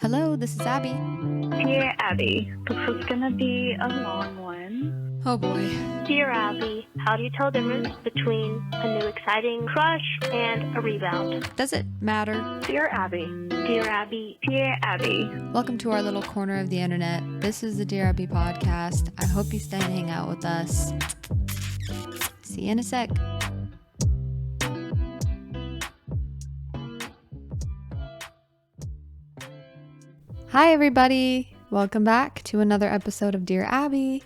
Hello, this is Abby. Dear Abbey, this is gonna be a long one. Oh boy. Dear Abbey, how do you tell the difference between a new exciting crush and a rebound? Does it matter? Dear Abbey. Dear Abbey. Dear Abbey. Welcome to our little corner of the internet. This is the Dear Abbey podcast. I hope you stay and hang out with us. See you in a sec. Hi everybody. Welcome back to another episode of Dear Abbey.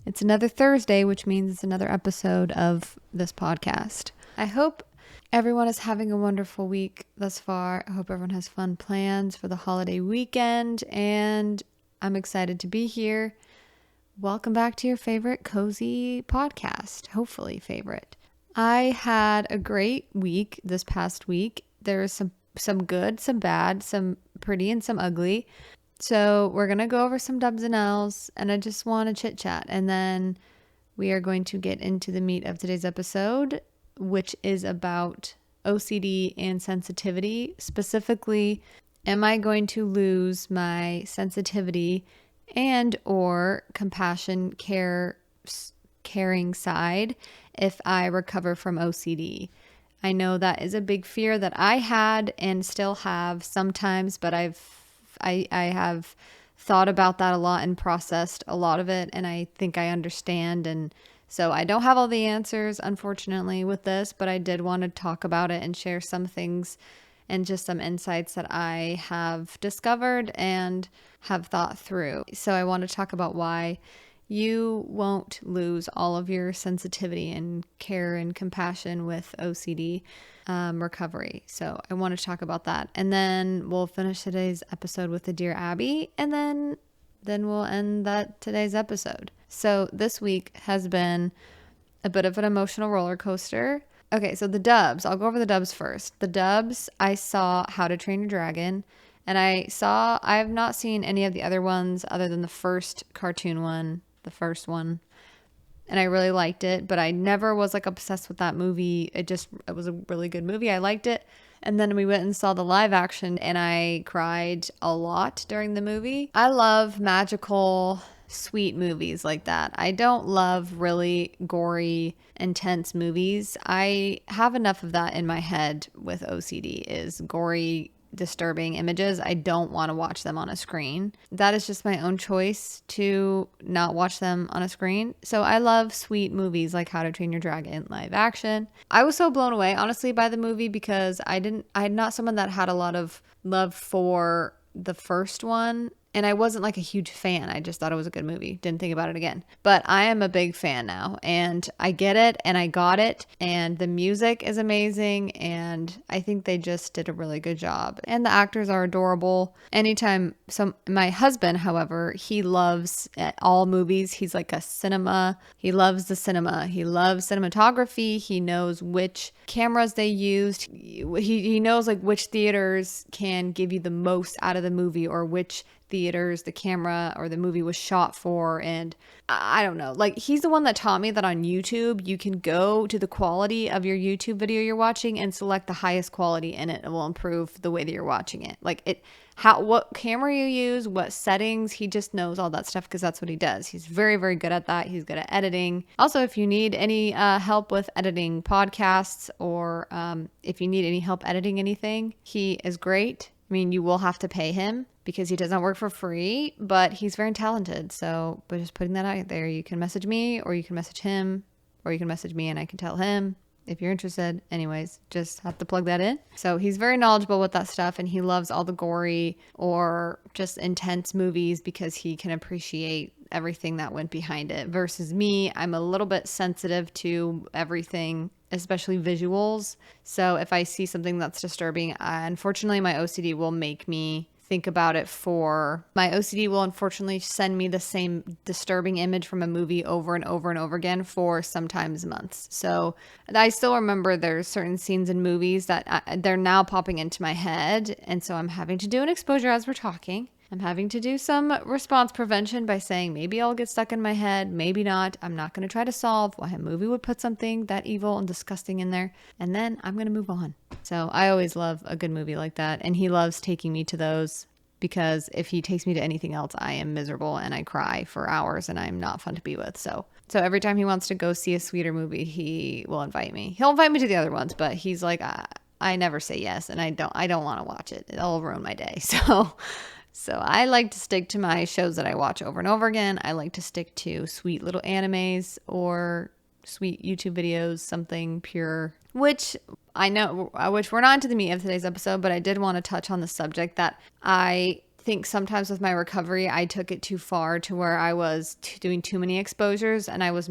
It's another Thursday, which means it's another episode of this podcast. I hope everyone is having a wonderful week thus far. I hope everyone has fun plans for the holiday weekend, and I'm excited to be here. Welcome back to your favorite cozy podcast, hopefully favorite. I had a great week this past week. There was some good, some bad, some pretty, and some ugly. So we're going to go over some dubs and L's, and I just want to chit chat. And then we are going to get into the meat of today's episode, which is about OCD and sensitivity. Specifically, am I going to lose my sensitivity and or compassion caring side if I recover from OCD? I know that is a big fear that I had and still have sometimes, but I have thought about that a lot and processed a lot of it, and I think I understand. And so I don't have all the answers, unfortunately, with this, but I did want to talk about it and share some things and just some insights that I have discovered and have thought through. So I want to talk about why you won't lose all of your sensitivity and care and compassion with OCD recovery. So I want to talk about that. And then we'll finish today's episode with the Dear Abbey, and then we'll end today's episode. So this week has been a bit of an emotional roller coaster. Okay, so the dubs. I'll go over the dubs first. The dubs, I saw How to Train Your Dragon, and I have not seen any of the other ones other than the first cartoon one. The first one, and I really liked it, but I never was like obsessed with that movie. It was a really good movie. I liked it. And then we went and saw the live action, and I cried a lot during the movie. I love magical, sweet movies like that. I don't love really gory, intense movies. I have enough of that in my head with OCD, is gory, disturbing images. I don't want to watch them on a screen. That is just my own choice to not watch them on a screen. So I love sweet movies like How to Train Your Dragon live action. I was so blown away, honestly, by the movie because I'm not someone that had a lot of love for the first one. And I wasn't like a huge fan. I just thought it was a good movie. Didn't think about it again. But I am a big fan now. And I get it. And I got it. And the music is amazing. And I think they just did a really good job. And the actors are adorable. My husband, however, he loves all movies. He's like he loves the cinema. He loves cinematography. He knows which cameras they used. He knows like which theaters can give you the most out of the movie, or which theaters the camera or the movie was shot for. And I don't know, like he's the one that taught me that on YouTube you can go to the quality of your YouTube video you're watching and select the highest quality, and it will improve the way that you're watching it. What camera you use, what settings, he just knows all that stuff because that's what he does. He's very, very good at that. He's good at editing. Also, if you need any help with editing podcasts, or if you need any help editing anything, he is great. I mean, you will have to pay him because he does not work for free, but he's very talented. So, but just putting that out there, you can message me, or you can message him, or you can message me and I can tell him if you're interested. Anyways, just have to plug that in. So he's very knowledgeable with that stuff, and he loves all the gory or just intense movies because he can appreciate everything that went behind it. Versus me, I'm a little bit sensitive to everything, especially visuals. So if I see something that's disturbing, unfortunately my OCD will make me think about it. My OCD will unfortunately send me the same disturbing image from a movie over and over and over again for sometimes months. So I still remember there's certain scenes in movies that they're now popping into my head. And so I'm having to do an exposure as we're talking. I'm having to do some response prevention by saying maybe I'll get stuck in my head, maybe not. I'm not going to try to solve why a movie would put something that evil and disgusting in there, and then I'm going to move on. So I always love a good movie like that, and he loves taking me to those because if he takes me to anything else, I am miserable and I cry for hours and I'm not fun to be with. So every time he wants to go see a sweeter movie, he will invite me. He'll invite me to the other ones, but he's like, I never say yes, and I don't want to watch it. It'll ruin my day. So I like to stick to my shows that I watch over and over again. I like to stick to sweet little animes or sweet YouTube videos, something pure, which we're not into the meat of today's episode, but I did want to touch on the subject that I think sometimes with my recovery, I took it too far to where I was doing too many exposures, and I was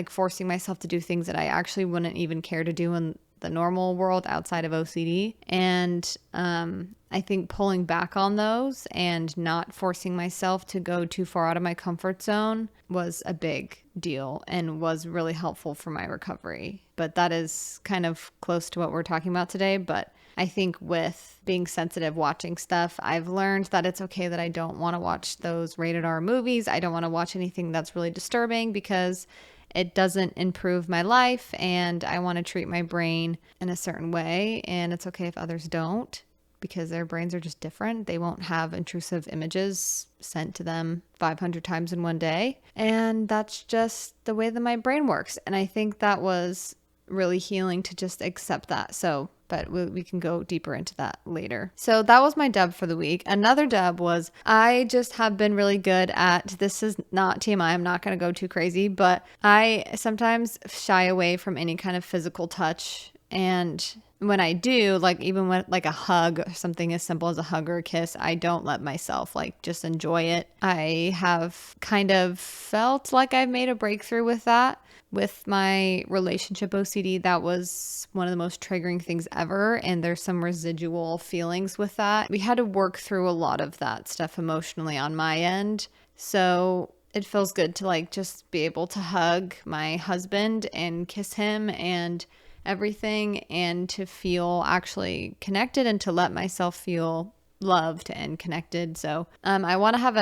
forcing myself to do things that I actually wouldn't even care to do in the normal world outside of OCD. And I think pulling back on those and not forcing myself to go too far out of my comfort zone was a big deal and was really helpful for my recovery. But that is kind of close to what we're talking about today. But I think with being sensitive, watching stuff, I've learned that it's okay that I don't want to watch those rated R movies. I don't want to watch anything that's really disturbing because it doesn't improve my life, and I want to treat my brain in a certain way, and it's okay if others don't, because their brains are just different. They won't have intrusive images sent to them 500 times in one day, and that's just the way that my brain works. And I think that was really healing to just accept that. But we can go deeper into that later. So that was my dub for the week. Another dub was I just have been really good at, this is not TMI, I'm not going to go too crazy, but I sometimes shy away from any kind of physical touch. And when I do, even when a hug or something as simple as a hug or a kiss, I don't let myself just enjoy it. I have kind of felt like I've made a breakthrough with that. With my relationship OCD, that was one of the most triggering things ever. And there's some residual feelings with that. We had to work through a lot of that stuff emotionally on my end. So it feels good to just be able to hug my husband and kiss him and everything, and to feel actually connected and to let myself feel loved and connected. So I want to have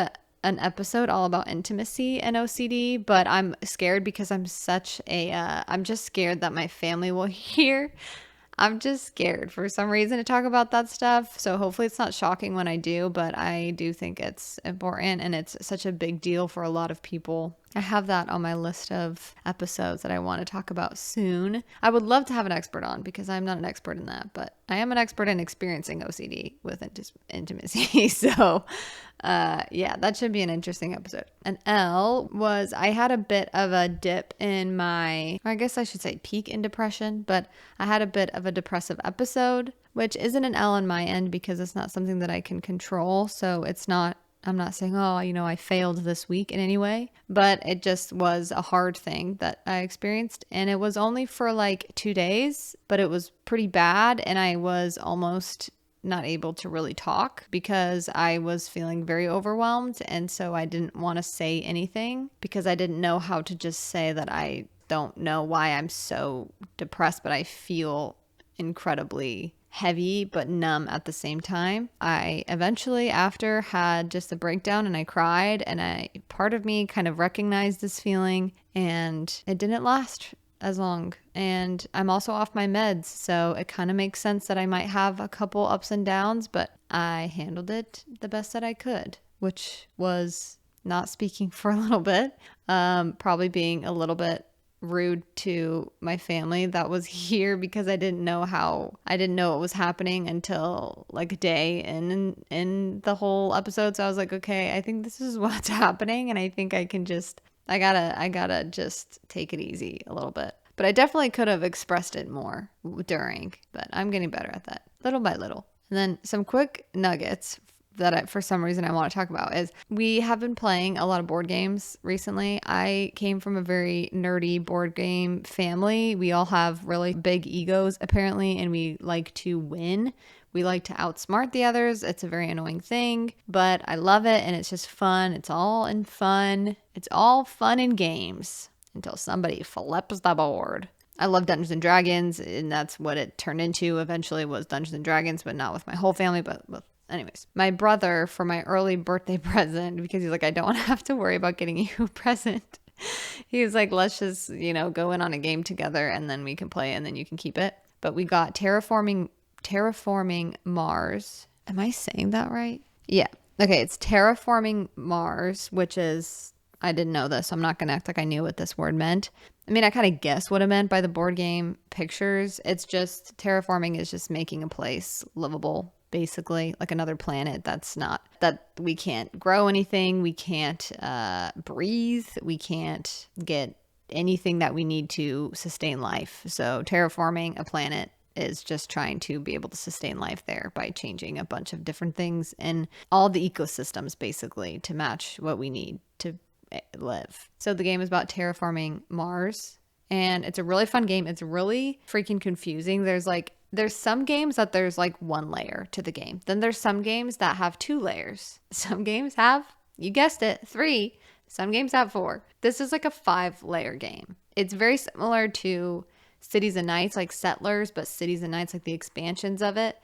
an episode all about intimacy and OCD, but I'm scared because I'm just scared that my family will hear. I'm just scared for some reason to talk about that stuff. So hopefully it's not shocking when I do, but I do think it's important and it's such a big deal for a lot of people. I have that on my list of episodes that I want to talk about soon. I would love to have an expert on because I'm not an expert in that, but I am an expert in experiencing OCD with intimacy. So yeah, that should be an interesting episode. An L was I had a bit of a dip in I guess I should say peak in depression, but I had a bit of a depressive episode, which isn't an L on my end because it's not something that I can control. So I'm not saying, I failed this week in any way, but it just was a hard thing that I experienced. And it was only for 2 days, but it was pretty bad. And I was almost not able to really talk because I was feeling very overwhelmed. And so I didn't want to say anything because I didn't know how to just say that I don't know why I'm so depressed, but I feel incredibly heavy but numb at the same time. I eventually after had just a breakdown and I cried, and part of me kind of recognized this feeling, and it didn't last as long. And I'm also off my meds, so it kind of makes sense that I might have a couple ups and downs, but I handled it the best that I could, which was not speaking for a little bit, probably being a little bit rude to my family that was here because I didn't know what was happening until a day in the whole episode. So I was like, okay, I think this is what's happening, and I think I gotta just take it easy a little bit. But I definitely could have expressed it more during, but I'm getting better at that little by little. And then some quick nuggets that for some reason I want to talk about is we have been playing a lot of board games recently. I came from a very nerdy board game family. We all have really big egos apparently, and we like to win. We like to outsmart the others. It's a very annoying thing, but I love it, and it's just fun. It's all fun in games until somebody flips the board. I love Dungeons and Dragons, and that's what it turned into eventually, was Dungeons and Dragons, but not with my whole family, but with anyways, my brother, for my early birthday present, because he's like, I don't have to worry about getting you a present. He was like, let's just, go in on a game together and then we can play it and then you can keep it. But we got Terraforming Mars. Am I saying that right? Yeah. Okay, it's terraforming Mars, which is, I didn't know this, so I'm not going to act like I knew what this word meant. I mean, I kind of guessed what it meant by the board game pictures. It's just, terraforming is just making a place livable, basically, like another planet that's not, that we can't grow anything, we can't breathe, we can't get anything that we need to sustain life. So terraforming a planet is just trying to be able to sustain life there by changing a bunch of different things in all the ecosystems, basically, to match what we need to live. So the game is about terraforming Mars, and it's a really fun game. It's really freaking confusing. There's some games that there's like one layer to the game. Then there's some games that have 2 layers. Some games have, you guessed it, 3. Some games have 4. This is like a 5-layer game. It's very similar to Cities and Nights, like Settlers, but Cities and Nights, like the expansions of it.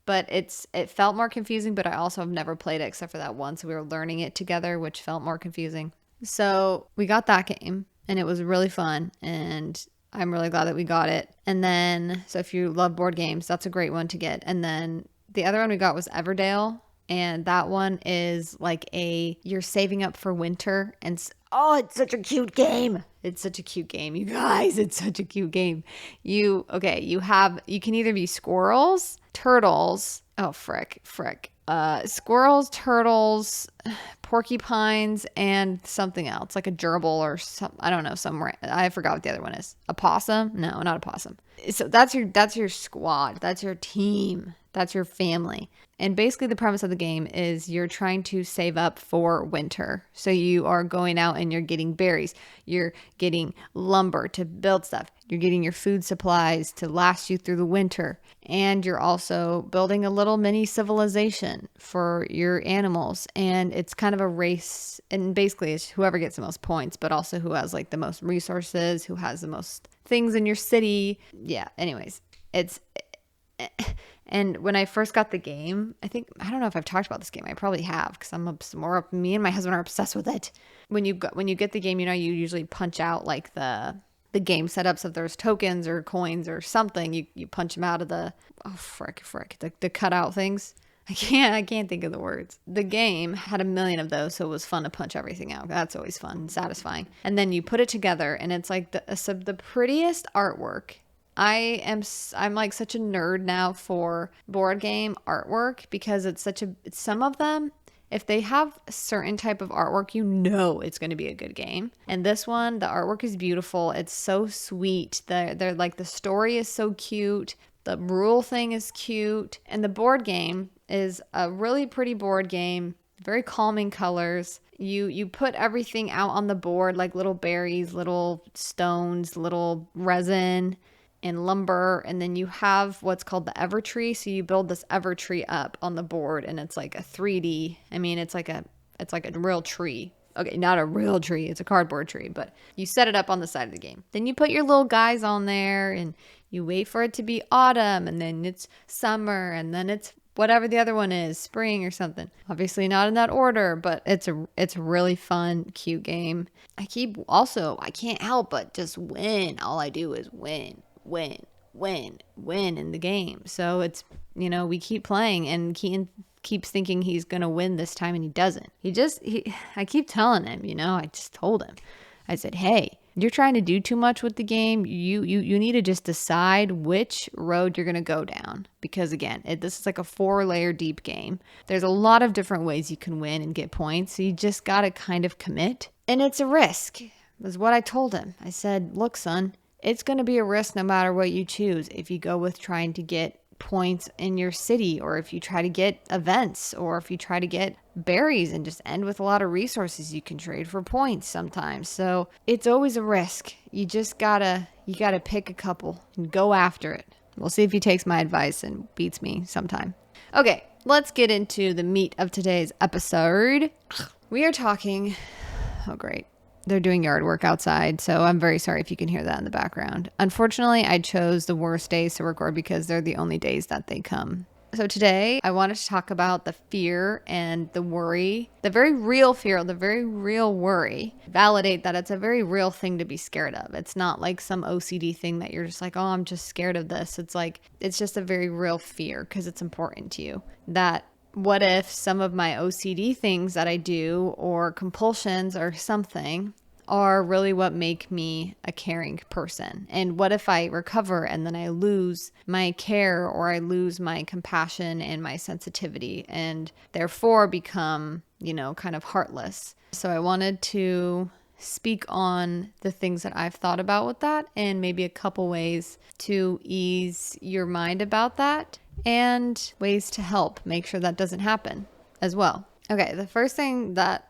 But it felt more confusing, but I also have never played it except for that once. We were learning it together, which felt more confusing. So we got that game, and it was really fun, and I'm really glad that we got it. And then, so if you love board games, that's a great one to get. And then the other one we got was Everdale, and that one is like you're saving up for winter, and oh, it's such a cute game. It's such a cute game, you guys. It's such a cute game. You can either be squirrels, turtles. Oh, frick. Squirrels, turtles, porcupines, and something else, like a gerbil or some, I don't know, somewhere. I forgot what the other one is. A possum? No, not a possum. So that's your squad. That's your team. That's your family. And basically the premise of the game is you're trying to save up for winter. So you are going out and you're getting berries. You're getting lumber to build stuff. You're getting your food supplies to last you through the winter. And you're also building a little mini civilization for your animals. And it's kind of a race. And basically it's whoever gets the most points, but also who has like the most resources, who has the most things in your city. Yeah, anyways, and when I first got the game, I don't know if I've talked about this game. I probably have, because me and my husband are obsessed with it. When you get the game, you usually punch out like the game setups. If there's tokens or coins or something, you punch them out of the the cutout things. I can't think of the words. The game had 1 million of those, so it was fun to punch everything out. That's always fun and satisfying. And then you put it together, and it's like the prettiest artwork. I'm like such a nerd now for board game artwork, because it's some of them, if they have a certain type of artwork, it's going to be a good game. And this one, the artwork is beautiful. It's so sweet. They're like, the story is so cute. The rule thing is cute. And the board game is a really pretty board game. Very calming colors. You put everything out on the board, like little berries, little stones, little resin, and lumber, and then you have what's called the ever tree. So you build this ever tree up on the board, and it's like a 3D. I mean, it's like a real tree. Okay, not a real tree, it's a cardboard tree, but you set it up on the side of the game. Then you put your little guys on there, and you wait for it to be autumn, and then it's summer, and then it's whatever the other one is, spring or something. Obviously not in that order, but it's a really fun, cute game. I can't help but just win. All I do is win in the game. So it's, we keep playing, and Keaton keeps thinking he's going to win this time, and he doesn't. I keep telling him, I just told him, I said, hey, you're trying to do too much with the game. You need to just decide which road you're going to go down, because again, this is like a 4-layer deep game. There's a lot of different ways you can win and get points. So you just got to kind of commit, and it's a risk, is what I told him. I said, look, son, it's going to be a risk no matter what you choose. If you go with trying to get points in your city, or if you try to get events, or if you try to get berries and just end with a lot of resources you can trade for points sometimes. So it's always a risk. You gotta pick a couple and go after it. We'll see if he takes my advice and beats me sometime. Okay, let's get into the meat of today's episode. We are talking, oh great, they're doing yard work outside, so I'm very sorry if you can hear that in the background. Unfortunately, I chose the worst days to record because they're the only days that they come. So today, I wanted to talk about the fear and the worry, the very real fear, the very real worry. Validate that it's a very real thing to be scared of. It's not like some OCD thing that you're just like, oh, I'm just scared of this. It's like, it's just a very real fear because it's important to you. That what if some of my OCD things that I do or compulsions or something are really what make me a caring person? And what if I recover and then I lose my care or I lose my compassion and my sensitivity and therefore become, kind of heartless? So I wanted to speak on the things that I've thought about with that and maybe a couple ways to ease your mind about that and ways to help make sure that doesn't happen as well. Okay, the first thing that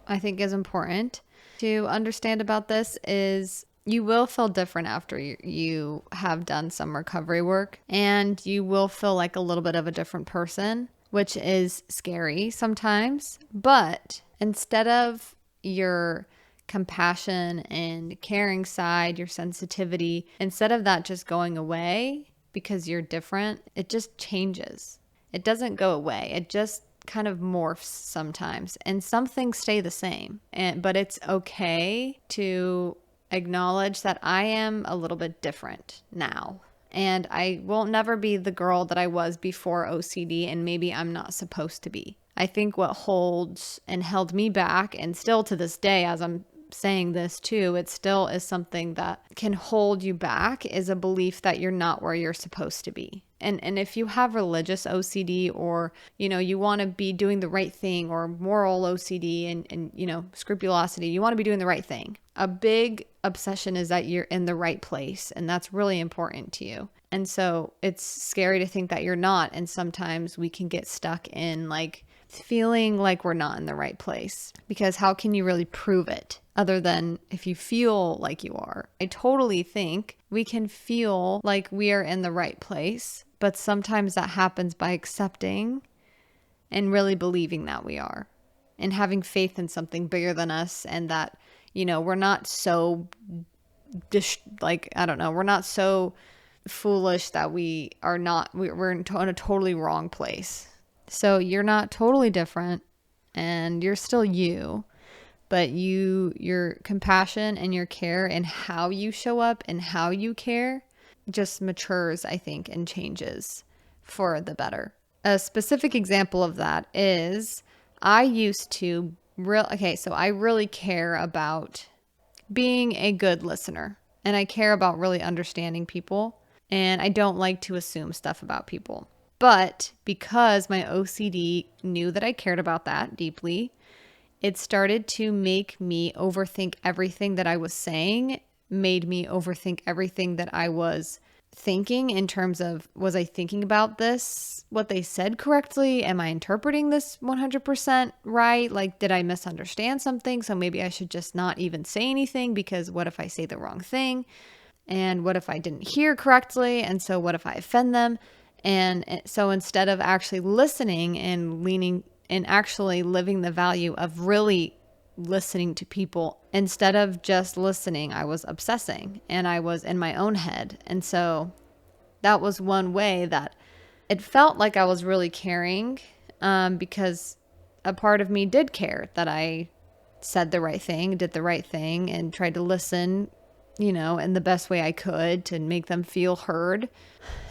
I think is important to understand about this is you will feel different after you have done some recovery work, and you will feel like a little bit of a different person, which is scary sometimes. But instead of your compassion and caring side, your sensitivity, instead of that just going away because you're different, it just changes. It doesn't go away. It just kind of morphs sometimes, and some things stay the same. But it's okay to acknowledge that I am a little bit different now. And I will never be the girl that I was before OCD, and maybe I'm not supposed to be. I think what holds and held me back, and still to this day, as I'm saying this too, it still is something that can hold you back, is a belief that you're not where you're supposed to be. And if you have religious OCD, or, you want to be doing the right thing, or moral OCD and scrupulosity, you want to be doing the right thing. A big obsession is that you're in the right place, and that's really important to you. And so it's scary to think that you're not. And sometimes we can get stuck in feeling like we're not in the right place, because how can you really prove it other than if you feel like you are? I totally think we can feel like we are in the right place, but sometimes that happens by accepting and really believing that we are, and having faith in something bigger than us, and that, we're not so we're not so foolish that we're in a totally wrong place. So you're not totally different, and you're still you, but your compassion and your care and how you show up and how you care just matures, I think, and changes for the better. A specific example of that is I used to so I really care about being a good listener, and I care about really understanding people, and I don't like to assume stuff about people. But because my OCD knew that I cared about that deeply, it started to make me overthink everything that I was saying, made me overthink everything that I was thinking, in terms of, was I thinking about this, what they said correctly? Am I interpreting this 100% right? Did I misunderstand something? So maybe I should just not even say anything, because what if I say the wrong thing? And what if I didn't hear correctly? And so what if I offend them? And so instead of actually listening and leaning and actually living the value of really listening to people, instead of just listening, I was obsessing and I was in my own head. And so that was one way that it felt like I was really caring, because a part of me did care that I said the right thing, did the right thing, and tried to listen, in the best way I could to make them feel heard.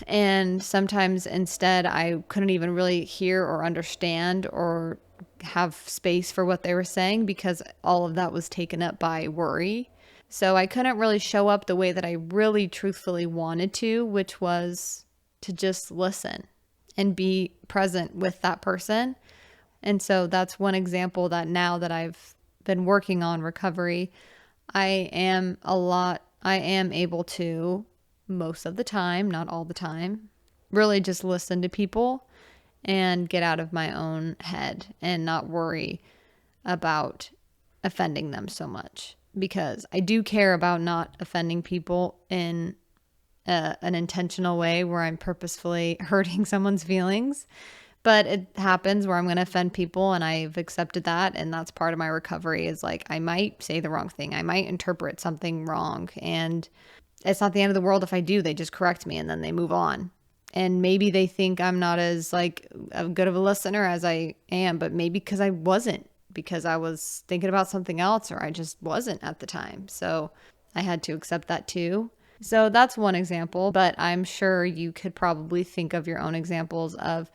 And sometimes instead I couldn't even really hear or understand or have space for what they were saying, because all of that was taken up by worry. So I couldn't really show up the way that I really truthfully wanted to, which was to just listen and be present with that person. And so that's one example that now that I've been working on recovery, I am able to, most of the time, not all the time, really just listen to people and get out of my own head and not worry about offending them so much, because I do care about not offending people in an intentional way where I'm purposefully hurting someone's feelings. But it happens where I'm going to offend people, and I've accepted that. And that's part of my recovery, is I might say the wrong thing. I might interpret something wrong. And it's not the end of the world if I do. They just correct me and then they move on. And maybe they think I'm not as a good of a listener as I am, but maybe because I wasn't, because I was thinking about something else, or I just wasn't at the time. So I had to accept that too. So that's one example, but I'm sure you could probably think of your own examples of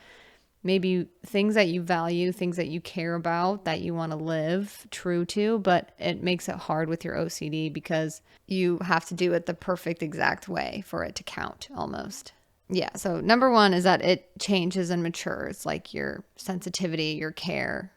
maybe things that you value, things that you care about, that you want to live true to, but it makes it hard with your OCD because you have to do it the perfect exact way for it to count almost. Yeah, so number one is that it changes and matures, like your sensitivity, your care.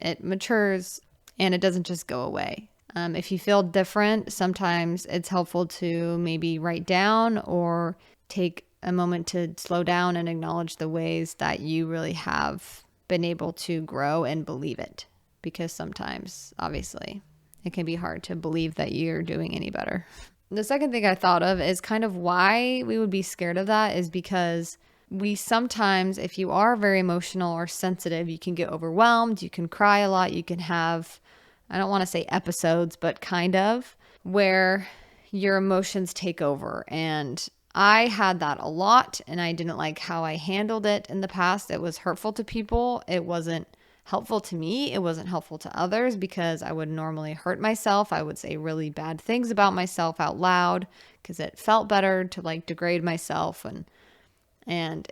It matures and it doesn't just go away. If you feel different, sometimes it's helpful to maybe write down or take a moment to slow down and acknowledge the ways that you really have been able to grow and believe it. Because sometimes, obviously, it can be hard to believe that you're doing any better. The second thing I thought of is kind of why we would be scared of that is because we sometimes, if you are very emotional or sensitive, you can get overwhelmed, you can cry a lot, you can have, I don't want to say episodes, but kind of, where your emotions take over. And I had that a lot, and I didn't like how I handled it in the past. It was hurtful to people. It wasn't helpful to me. It wasn't helpful to others because I would normally hurt myself. I would say really bad things about myself out loud because it felt better to like degrade myself, and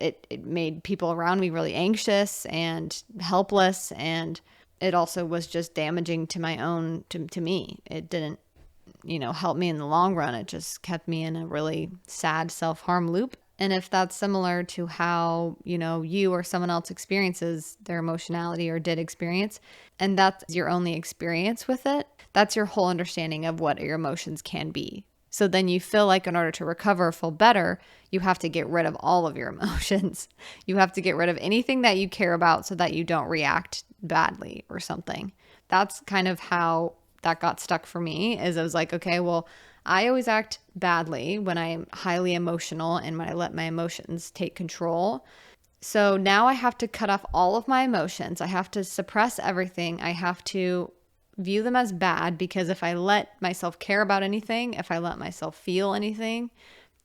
it made people around me really anxious and helpless, and it also was just damaging to my own to me. It didn't help me in the long run. It just kept me in a really sad self-harm loop. And if that's similar to how, you or someone else experiences their emotionality or did experience, and that's your only experience with it, that's your whole understanding of what your emotions can be. So then you feel like in order to recover or feel better, you have to get rid of all of your emotions. You have to get rid of anything that you care about so that you don't react badly or something. That's kind of how that got stuck for me, is I was like, okay, well, I always act badly when I'm highly emotional and when I let my emotions take control. So now I have to cut off all of my emotions. I have to suppress everything. I have to view them as bad, because if I let myself care about anything, if I let myself feel anything,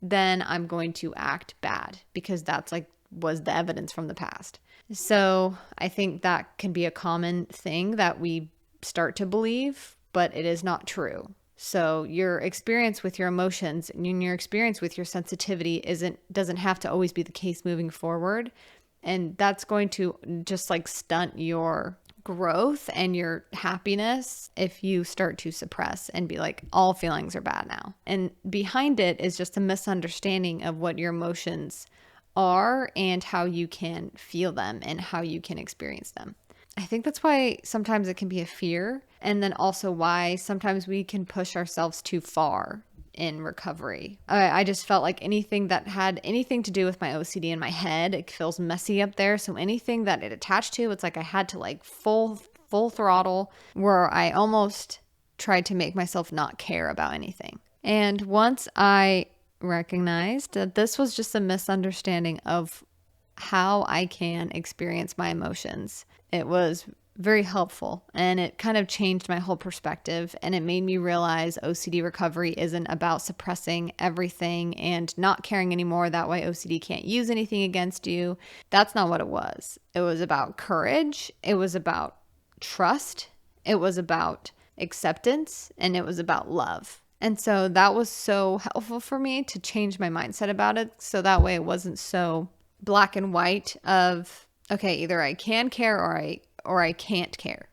then I'm going to act bad, because that's was the evidence from the past. So I think that can be a common thing that we start to believe, but it is not true. So your experience with your emotions and your experience with your sensitivity doesn't have to always be the case moving forward. And that's going to just stunt your growth and your happiness if you start to suppress and be like, all feelings are bad now. And behind it is just a misunderstanding of what your emotions are and how you can feel them and how you can experience them. I think that's why sometimes it can be a fear, and then also why sometimes we can push ourselves too far in recovery. I just felt like anything that had anything to do with my OCD in my head, it feels messy up there. So anything that it attached to, it's like I had to full throttle, where I almost tried to make myself not care about anything. And once I recognized that this was just a misunderstanding of how I can experience my emotions, it was very helpful, and it kind of changed my whole perspective, and it made me realize OCD recovery isn't about suppressing everything and not caring anymore. That way OCD can't use anything against you. That's not what it was. It was about courage. It was about trust. It was about acceptance, and it was about love. And so that was so helpful for me to change my mindset about it. So that way it wasn't so black and white of, okay, either I can care or I can't care.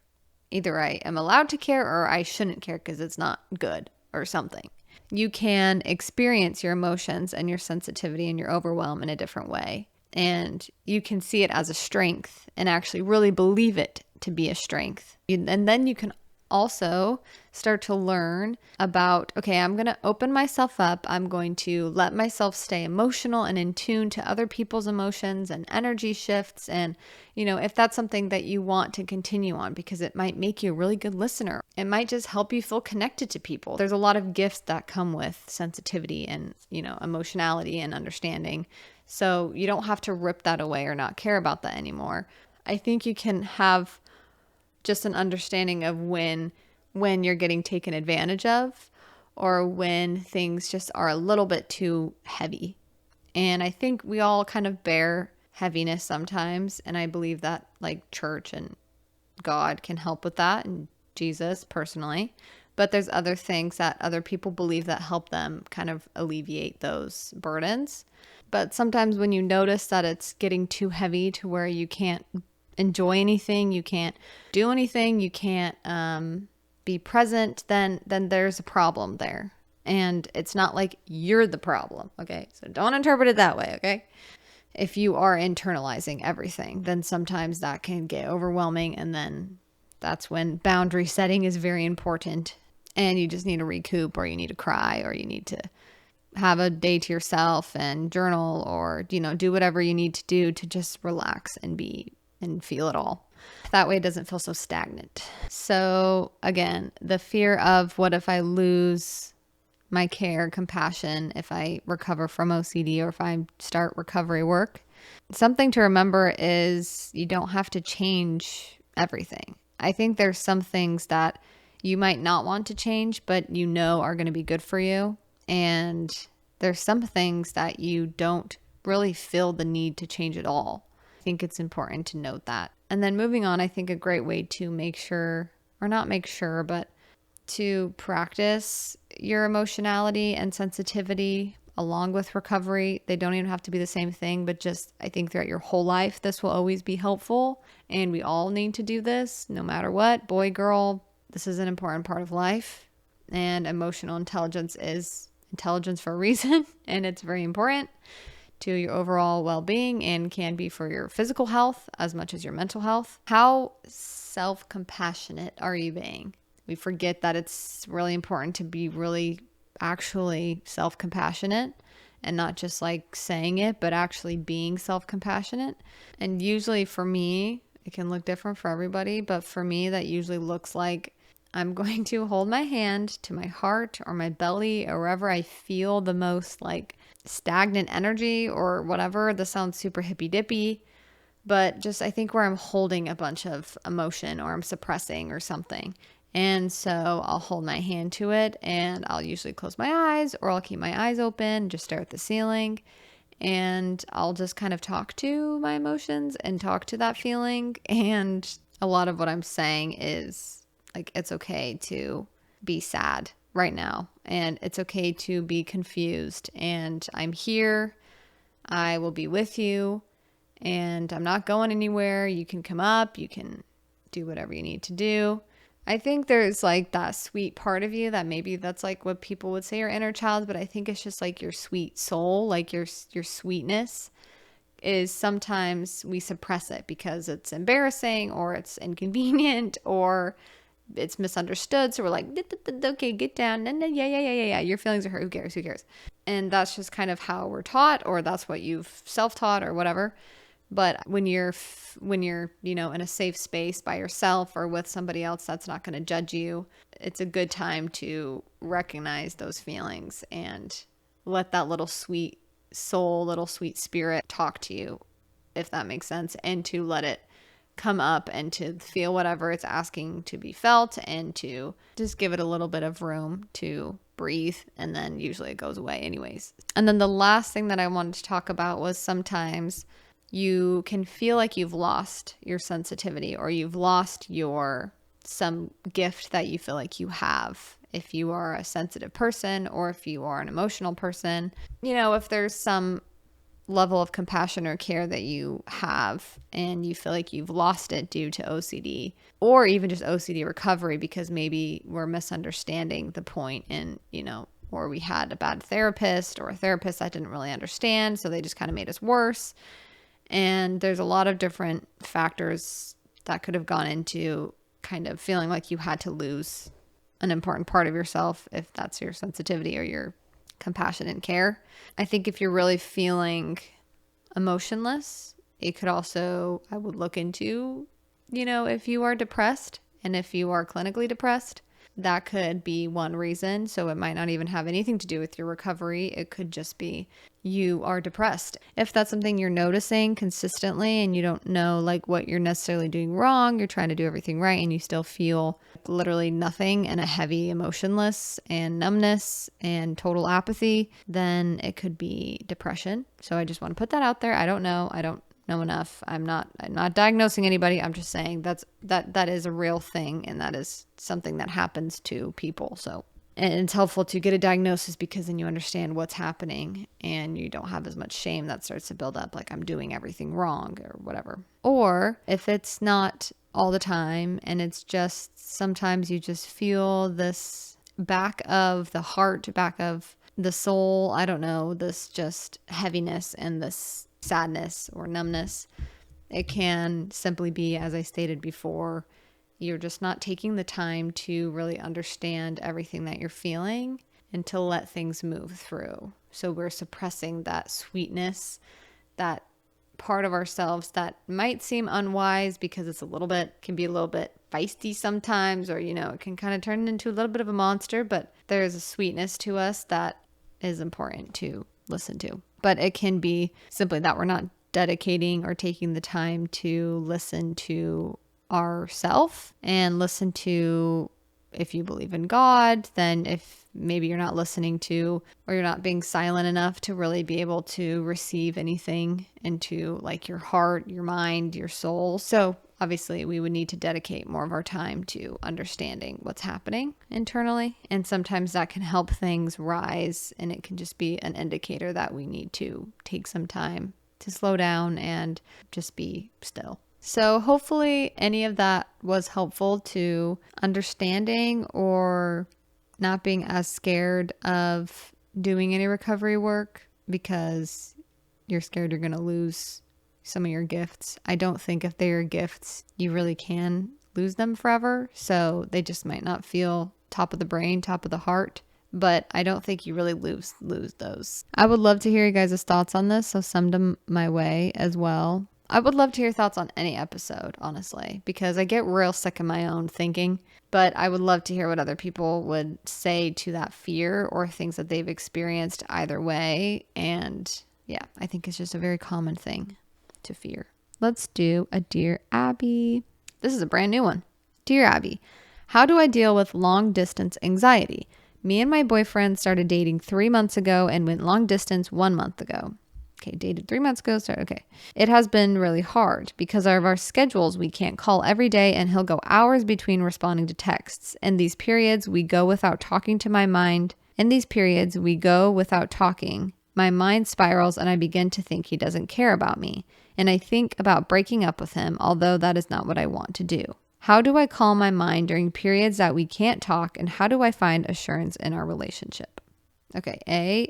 Either I am allowed to care or I shouldn't care because it's not good or something. You can experience your emotions and your sensitivity and your overwhelm in a different way. And you can see it as a strength and actually really believe it to be a strength. And then you can also start to learn about, okay, I'm going to open myself up. I'm going to let myself stay emotional and in tune to other people's emotions and energy shifts. And, if that's something that you want to continue on, because it might make you a really good listener. It might just help you feel connected to people. There's a lot of gifts that come with sensitivity and, emotionality and understanding. So you don't have to rip that away or not care about that anymore. I think you can have just an understanding of when you're getting taken advantage of, or when things just are a little bit too heavy. And I think we all kind of bear heaviness sometimes, and I believe that church and God can help with that, and Jesus personally. But there's other things that other people believe that help them kind of alleviate those burdens. But sometimes when you notice that it's getting too heavy to where you can't enjoy anything, you can't do anything, you can't be present, then there's a problem there. And it's not like you're the problem, okay? So don't interpret it that way, okay? If you are internalizing everything, then sometimes that can get overwhelming, and then that's when boundary setting is very important, and you just need to recoup, or you need to cry, or you need to have a day to yourself and journal, or, do whatever you need to do to just relax and be and feel it all. That way it doesn't feel so stagnant. So again, the fear of what if I lose my care, compassion, if I recover from OCD, or if I start recovery work. Something to remember is you don't have to change everything. I think there's some things that you might not want to change, but are going to be good for you. And there's some things that you don't really feel the need to change at all. I think it's important to note that. And then moving on, I think a great way to make sure, or not make sure, but to practice your emotionality and sensitivity along with recovery. They don't even have to be the same thing, but just I think throughout your whole life, this will always be helpful. And we all need to do this no matter what, boy, girl, this is an important part of life. And emotional intelligence is intelligence for a reason. And it's very important to your overall well-being and can be for your physical health as much as your mental health. How self-compassionate are you being? We forget that it's really important to be really actually self-compassionate and not just like saying it, but actually being self-compassionate. And usually for me, it can look different for everybody, but for me, that usually looks like I'm going to hold my hand to my heart or my belly or wherever I feel the most like stagnant energy or whatever. This sounds super hippy dippy, but just I think where I'm holding a bunch of emotion or I'm suppressing or something. And so I'll hold my hand to it and I'll usually close my eyes or I'll keep my eyes open, just stare at the ceiling. And I'll just kind of talk to my emotions and talk to that feeling. And a lot of what I'm saying is like, it's okay to be sad right now. And it's okay to be confused. And I'm here. I will be with you. And I'm not going anywhere. You can come up. You can do whatever you need to do. I think there's like that sweet part of you that maybe that's like what people would say your inner child, but I think it's just like your sweet soul, like your sweetness is sometimes we suppress it because it's embarrassing or it's inconvenient or it's misunderstood. So we're like, okay, get down. Yeah. Your feelings are hurt. Who cares? And that's just kind of how we're taught, or that's what you've self-taught or whatever. But when you're, in a safe space by yourself or with somebody else that's not going to judge you, it's a good time to recognize those feelings and let that little sweet soul, little sweet spirit talk to you, if that makes sense, and to let it come up and to feel whatever it's asking to be felt and to just give it a little bit of room to breathe, and then usually it goes away anyways. And then the last thing that I wanted to talk about was sometimes you can feel like you've lost your sensitivity or you've lost some gift that you feel like you have. If you are a sensitive person or if you are an emotional person, if there's some level of compassion or care that you have and you feel like you've lost it due to OCD or even just OCD recovery because maybe we're misunderstanding the point and, or we had a bad therapist or a therapist that didn't really understand. So they just kind of made us worse. And there's a lot of different factors that could have gone into kind of feeling like you had to lose an important part of yourself, if that's your sensitivity or your compassion and care. I think if you're really feeling emotionless, it could also, I would look into, if you are depressed and if you are clinically depressed, that could be one reason. So it might not even have anything to do with your recovery. It could just be you are depressed. If that's something you're noticing consistently and you don't know like what you're necessarily doing wrong, you're trying to do everything right and you still feel literally nothing and a heavy emotionless and numbness and total apathy, then it could be depression. So I just want to put that out there. I don't know enough. I'm not diagnosing anybody. I'm just saying that is a real thing and that is something that happens to people. So And it's helpful to get a diagnosis because then you understand what's happening and you don't have as much shame that starts to build up, like I'm doing everything wrong or whatever. Or if it's not all the time and it's just sometimes you just feel this back of the heart, back of the soul, I don't know, this just heaviness and this sadness or numbness. It can simply be, as I stated before, you're just not taking the time to really understand everything that you're feeling and to let things move through. So we're suppressing that sweetness, that part of ourselves that might seem unwise because it's can be a little bit feisty sometimes, or, it can kind of turn into a little bit of a monster, but there's a sweetness to us that is important to listen to. But it can be simply that we're not dedicating or taking the time to listen to ourself and listen to, if you believe in God, then if maybe you're not listening to, or you're not being silent enough to really be able to receive anything into like your heart, your mind, your soul. So obviously we would need to dedicate more of our time to understanding what's happening internally. And sometimes that can help things rise, and it can just be an indicator that we need to take some time to slow down and just be still. So hopefully any of that was helpful to understanding or not being as scared of doing any recovery work because you're scared you're going to lose some of your gifts. I don't think if they're gifts, you really can lose them forever. So they just might not feel top of the brain, top of the heart. But I don't think you really lose those. I would love to hear you guys' thoughts on this, so send them my way as well. I would love to hear thoughts on any episode, honestly, because I get real sick of my own thinking, but I would love to hear what other people would say to that fear or things that they've experienced either way. And yeah, I think it's just a very common thing to fear. Let's do a Dear Abbey. This is a brand new one. Dear Abbey, how do I deal with long distance anxiety? Me and my boyfriend started dating 3 months ago and went long distance 1 month ago. Okay, dated 3 months ago. Okay. It has been really hard because of our schedules. We can't call every day and he'll go hours between responding to texts. In these periods, we go without talking to my mind. In these periods, we go without talking. My mind spirals and I begin to think he doesn't care about me. And I think about breaking up with him, although that is not what I want to do. How do I calm my mind during periods that we can't talk, and how do I find assurance in our relationship? Okay,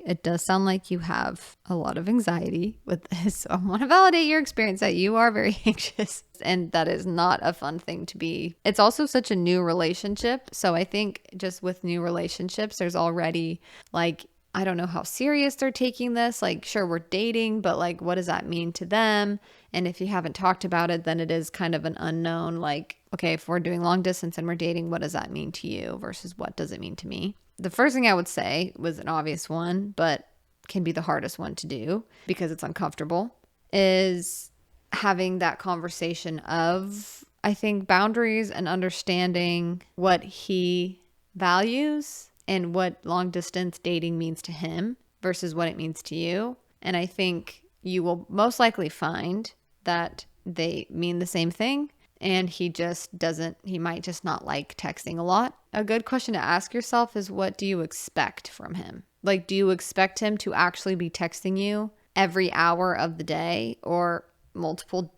it does sound like you have a lot of anxiety with this. So I want to validate your experience that you are very anxious, and that is not a fun thing to be. It's also such a new relationship. So I think just with new relationships, there's already like, I don't know how serious they're taking this. Like, sure, we're dating, but like, what does that mean to them? And if you haven't talked about it, then it is kind of an unknown, like, okay, if we're doing long distance and we're dating, what does that mean to you versus what does it mean to me? The first thing I would say was an obvious one, but can be the hardest one to do because it's uncomfortable, is having that conversation of, I think, boundaries and understanding what he values and what long distance dating means to him versus what it means to you. And I think you will most likely find that they mean the same thing. And he might just not like texting a lot. A good question to ask yourself is, what do you expect from him? Like, do you expect him to actually be texting you every hour of the day or multiple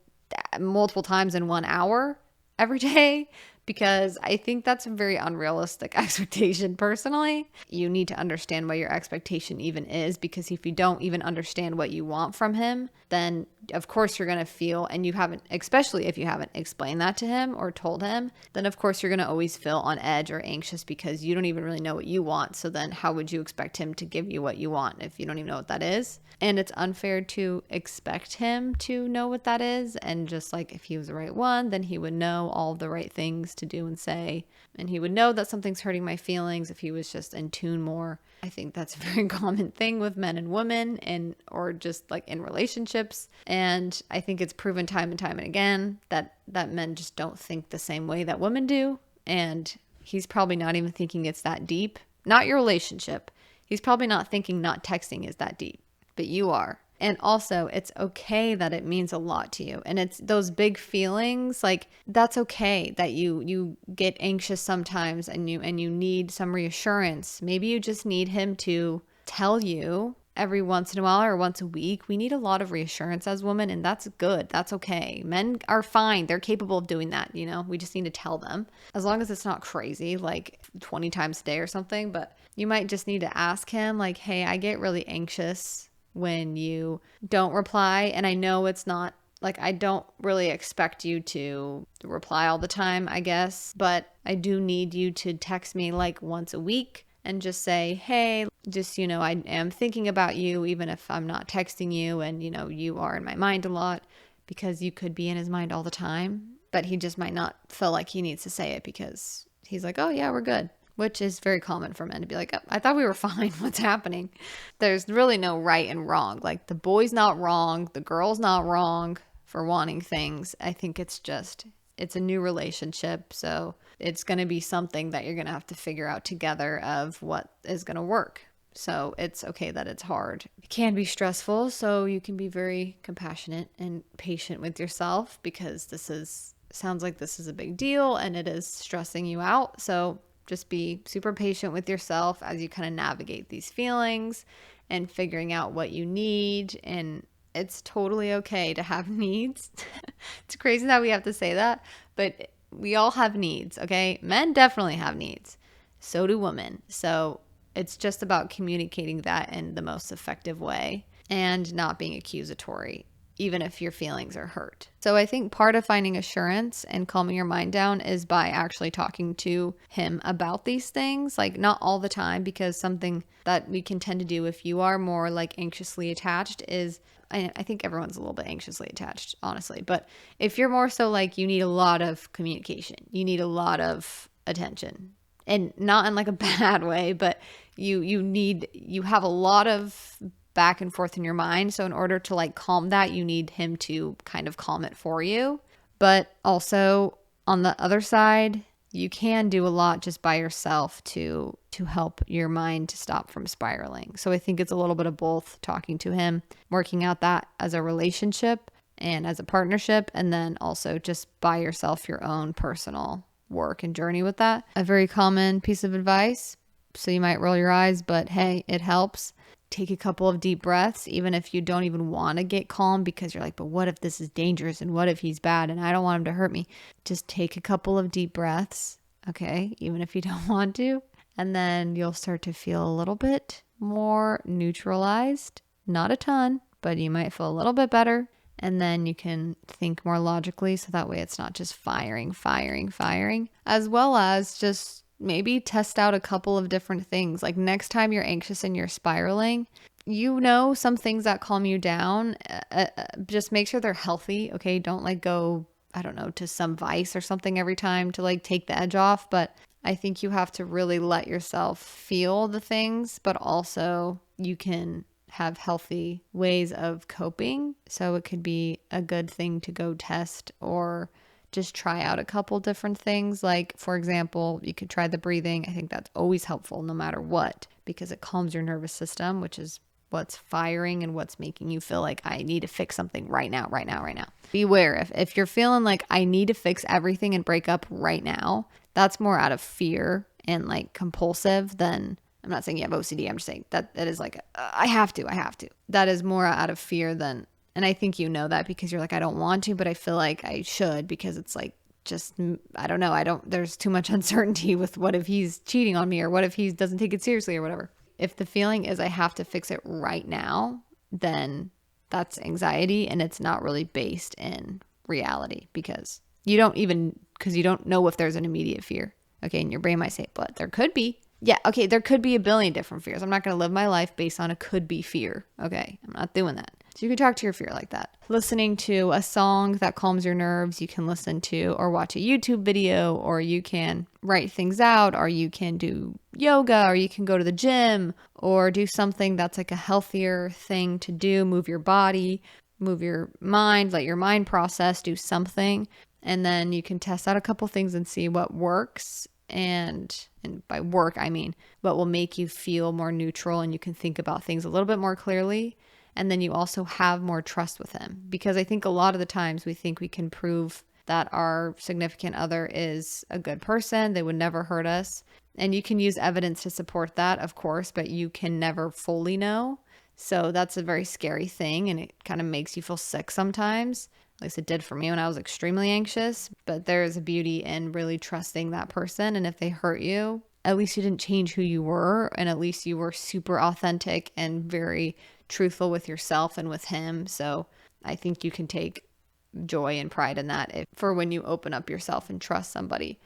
times in 1 hour every day? Because I think that's a very unrealistic expectation personally. You need to understand what your expectation even is, because if you don't even understand what you want from him, then of course you're going to feel, and you haven't, especially if you haven't explained that to him or told him, then of course you're going to always feel on edge or anxious because you don't even really know what you want. So then how would you expect him to give you what you want if you don't even know what that is? And it's unfair to expect him to know what that is. And just like if he was the right one, then he would know all the right things to do and say, and he would know that something's hurting my feelings if he was just in tune more. I think that's a very common thing with men and women, and or just like in relationships. And I think it's proven time and time and again that men just don't think the same way that women do. And he's probably not even thinking it's that deep. Not your relationship. He's probably not thinking not texting is that deep, but you are. And also, it's okay that it means a lot to you. And it's those big feelings, like that's okay that you get anxious sometimes and you need some reassurance. Maybe you just need him to tell you every once in a while or once a week. We need a lot of reassurance as women, and that's good. That's okay. Men are fine. They're capable of doing that, We just need to tell them. As long as it's not crazy, like 20 times a day or something, but you might just need to ask him like, "Hey, I get really anxious when you don't reply, and I know it's not like I don't really expect you to reply all the time, I guess, but I do need you to text me like once a week and just say, hey, just, I am thinking about you, even if I'm not texting you, and, you are in my mind a lot," because you could be in his mind all the time, but he just might not feel like he needs to say it because he's like, "Oh yeah, we're good." Which is very common for men to be like, "Oh, I thought we were fine. What's happening?" There's really no right and wrong. Like the boy's not wrong. The girl's not wrong for wanting things. I think it's a new relationship. So it's going to be something that you're going to have to figure out together of what is going to work. So it's okay that it's hard. It can be stressful. So you can be very compassionate and patient with yourself because sounds like this is a big deal and it is stressing you out. So just be super patient with yourself as you kind of navigate these feelings and figuring out what you need. And it's totally okay to have needs. It's crazy that we have to say that, but we all have needs, okay? Men definitely have needs. So do women. So it's just about communicating that in the most effective way and not being accusatory, even if your feelings are hurt. So I think part of finding assurance and calming your mind down is by actually talking to him about these things, like not all the time, because something that we can tend to do if you are more like anxiously attached is, I think everyone's a little bit anxiously attached, honestly, but if you're more so like you need a lot of communication, you need a lot of attention, and not in like a bad way, but you have a lot of back and forth in your mind. So in order to like calm that, you need him to kind of calm it for you. But also on the other side, you can do a lot just by yourself to help your mind to stop from spiraling. So I think it's a little bit of both, talking to him, working out that as a relationship and as a partnership, and then also just by yourself, your own personal work and journey with that. A very common piece of advice, so you might roll your eyes, but hey, it helps. Take a couple of deep breaths, even if you don't even want to get calm because you're like, but what if this is dangerous and what if he's bad and I don't want him to hurt me? Just take a couple of deep breaths, okay, even if you don't want to. And then you'll start to feel a little bit more neutralized. Not a ton, but you might feel a little bit better. And then you can think more logically, so that way it's not just firing, as well as just maybe test out a couple of different things. Like next time you're anxious and you're spiraling, some things that calm you down, just make sure they're healthy. Okay. Don't like go, I don't know, to some vice or something every time to like take the edge off. But I think you have to really let yourself feel the things, but also you can have healthy ways of coping. So it could be a good thing to go test or just try out a couple different things. Like, for example, you could try the breathing. I think that's always helpful no matter what, because it calms your nervous system, which is what's firing and what's making you feel like I need to fix something right now. Beware if you're feeling like I need to fix everything and break up right now, that's more out of fear and like compulsive than, I'm not saying you have OCD. I'm just saying that is like, I have to. That is more out of fear than, and I think you know that because you're like, I don't want to, but I feel like I should, because it's like, just, I don't know. There's too much uncertainty with what if he's cheating on me or what if he doesn't take it seriously or whatever. If the feeling is I have to fix it right now, then that's anxiety and it's not really based in reality because you don't know if there's an immediate fear. Okay. And your brain might say, but there could be. Yeah. Okay. There could be a billion different fears. I'm not going to live my life based on a could be fear. Okay. I'm not doing that. So you can talk to your fear like that. Listening to a song that calms your nerves, you can listen to or watch a YouTube video, or you can write things out, or you can do yoga, or you can go to the gym, or do something that's like a healthier thing to do. Move your body, move your mind, let your mind process, do something. And then you can test out a couple things and see what works. And by work, I mean what will make you feel more neutral and you can think about things a little bit more clearly. And then you also have more trust with him, because I think a lot of the times we think we can prove that our significant other is a good person. They would never hurt us. And you can use evidence to support that, of course, but you can never fully know. So that's a very scary thing, and it kind of makes you feel sick sometimes. At least it did for me when I was extremely anxious. But there is a beauty in really trusting that person. And if they hurt you, at least you didn't change who you were. And at least you were super authentic and very truthful with yourself and with him. So I think you can take joy and pride in that for when you open up yourself and trust somebody.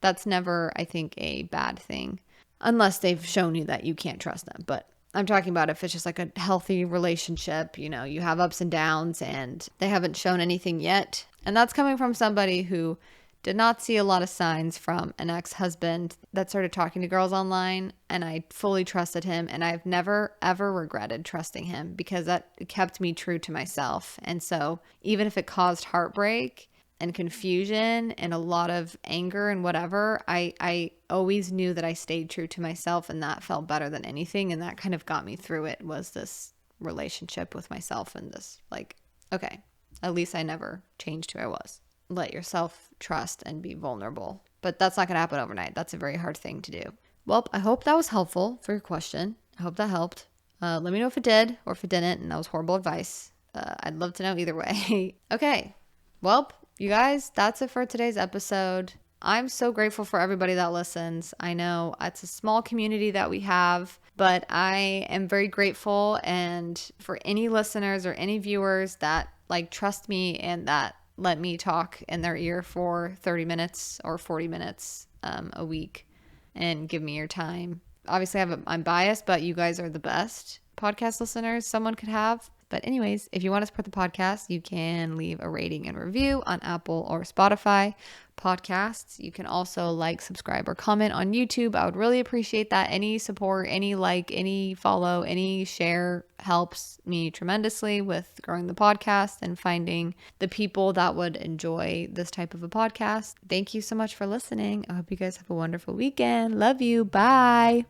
That's never, I think, a bad thing, unless they've shown you that you can't trust them. But I'm talking about if it's just like a healthy relationship, you know, you have ups and downs and they haven't shown anything yet. And that's coming from somebody who did not see a lot of signs from an ex-husband that started talking to girls online, and I fully trusted him, and I've never ever regretted trusting him because that kept me true to myself. And so even if it caused heartbreak and confusion and a lot of anger and whatever, I always knew that I stayed true to myself, and that felt better than anything. And that kind of got me through it, was this relationship with myself and this, like, okay, at least I never changed who I was. Let yourself trust and be vulnerable. But that's not going to happen overnight. That's a very hard thing to do. Well, I hope that was helpful for your question. I hope that helped. Let me know if it did or if it didn't, and that was horrible advice. I'd love to know either way. Okay. Well, you guys, that's it for today's episode. I'm so grateful for everybody that listens. I know it's a small community that we have, but I am very grateful. And for any listeners or any viewers that like trust me and that let me talk in their ear for 30 minutes or 40 minutes a week and give me your time. Obviously, I'm biased, but you guys are the best podcast listeners someone could have. But anyways, if you want to support the podcast, you can leave a rating and review on Apple or Spotify podcasts. You can also like, subscribe, or comment on YouTube. I would really appreciate that. Any support, any like, any follow, any share helps me tremendously with growing the podcast and finding the people that would enjoy this type of a podcast. Thank you so much for listening. I hope you guys have a wonderful weekend. Love you. Bye.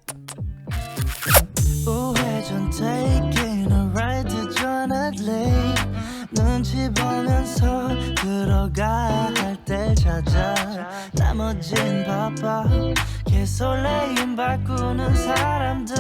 우회전 taking a ride to jointly 눈치 보면서 들어가 할 때 찾아 나머진 바빠 개설레임 바꾸는 사람들